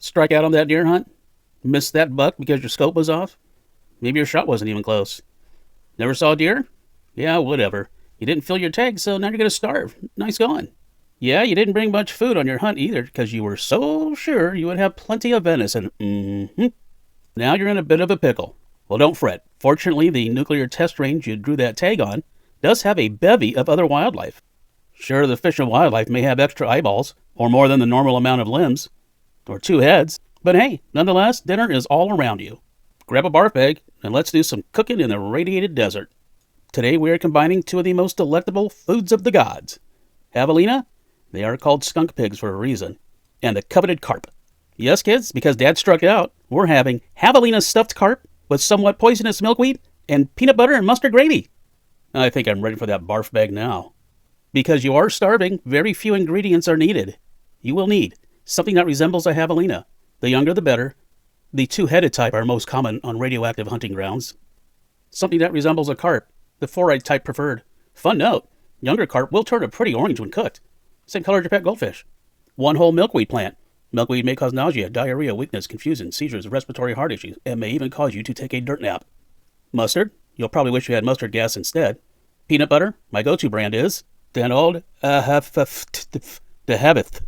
Strike out on that deer hunt? Missed that buck because your scope was off? Maybe your shot wasn't even close. Never saw a deer? Yeah, whatever. You didn't fill your tag, so now you're going to starve. Nice going. Yeah, you didn't bring much food on your hunt either because you were so sure you would have plenty of venison. Now you're in a bit of a pickle. Well, don't fret. Fortunately, the nuclear test range you drew that tag on does have a bevy of other wildlife. Sure, the fish and wildlife may have extra eyeballs, or more than the normal amount of limbs, or 2 heads, but hey, nonetheless, dinner is all around you. Grab a barf bag, and let's do some cooking in the radiated desert. Today we are combining 2 of the most delectable foods of the gods. Javelina, they are called skunk pigs for a reason, and the coveted carp. Yes, kids, because Dad struck out, we're having Javelina Stuffed Carp with somewhat poisonous milkweed and peanut butter and mustard gravy. I think I'm ready for that barf bag now. Because you are starving, very few ingredients are needed. You will need something that resembles a javelina. The younger the better. The 2-headed type are most common on radioactive hunting grounds. Something that resembles a carp. The 4-eyed type preferred. Fun note, younger carp will turn a pretty orange when cooked. Same color as your pet goldfish. 1 whole milkweed plant. Milkweed may cause nausea, diarrhea, weakness, confusion, seizures, respiratory heart issues, and may even cause you to take a dirt nap. Mustard. You'll probably wish you had mustard gas instead. Peanut butter. My go-to brand is the old Habith.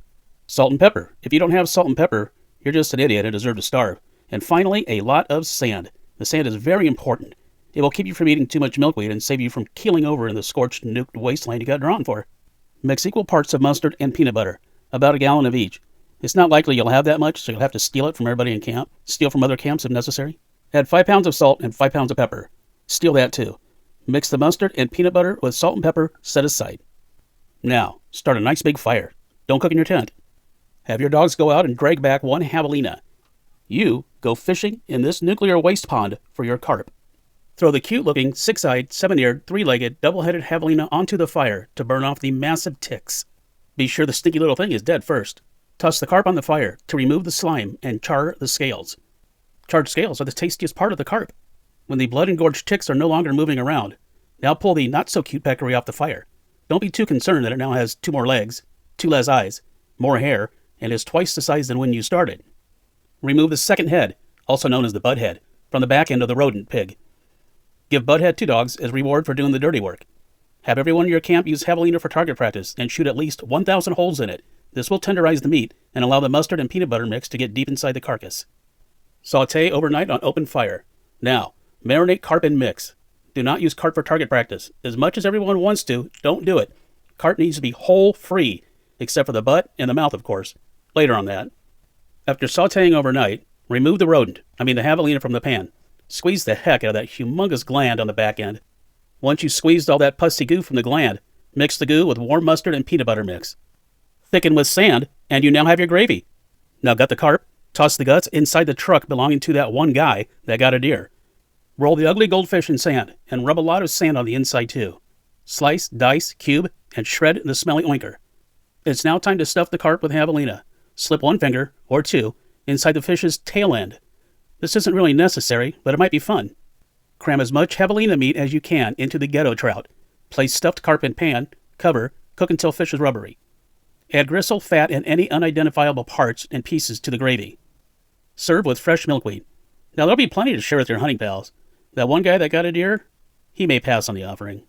Salt and pepper. If you don't have salt and pepper, you're just an idiot and deserve to starve. And finally, a lot of sand. The sand is very important. It will keep you from eating too much milkweed and save you from keeling over in the scorched, nuked wasteland you got drawn for. Mix equal parts of mustard and peanut butter, about a gallon of each. It's not likely you'll have that much, so you'll have to steal it from everybody in camp. Steal from other camps if necessary. Add 5 pounds of salt and 5 pounds of pepper. Steal that too. Mix the mustard and peanut butter with salt and pepper set aside. Now, start a nice big fire. Don't cook in your tent. Have your dogs go out and drag back 1 javelina. You go fishing in this nuclear waste pond for your carp. Throw the cute-looking, 6-eyed, 7-eared, 3-legged, double-headed javelina onto the fire to burn off the massive ticks. Be sure the stinky little thing is dead first. Toss the carp on the fire to remove the slime and char the scales. Charred scales are the tastiest part of the carp. When the blood-engorged ticks are no longer moving around, now pull the not-so-cute peccary off the fire. Don't be too concerned that it now has 2 more legs, 2 less eyes, more hair, and is twice the size than when you started. Remove the second head, also known as the butt head, from the back end of the rodent pig. Give butt head to dogs as reward for doing the dirty work. Have everyone in your camp use javelina for target practice and shoot at least 1,000 holes in it. This will tenderize the meat and allow the mustard and peanut butter mix to get deep inside the carcass. Sauté overnight on open fire. Now, marinate carp and mix. Do not use carp for target practice. As much as everyone wants to, don't do it. Carp needs to be whole free, except for the butt and the mouth, of course. Later on that. After sautéing overnight, remove the javelina from the pan. Squeeze the heck out of that humongous gland on the back end. Once you've squeezed all that pussy goo from the gland, mix the goo with warm mustard and peanut butter mix. Thicken with sand, and you now have your gravy. Now gut the carp, toss the guts inside the truck belonging to that one guy that got a deer. Roll the ugly goldfish in sand, and rub a lot of sand on the inside too. Slice, dice, cube, and shred the smelly oinker. It's now time to stuff the carp with javelina. Slip 1 finger, or 2, inside the fish's tail end. This isn't really necessary, but it might be fun. Cram as much javelina meat as you can into the ghetto trout. Place stuffed carp in pan, cover, cook until fish is rubbery. Add gristle, fat, and any unidentifiable parts and pieces to the gravy. Serve with fresh milkweed. Now there'll be plenty to share with your hunting pals. That one guy that got a deer, he may pass on the offering.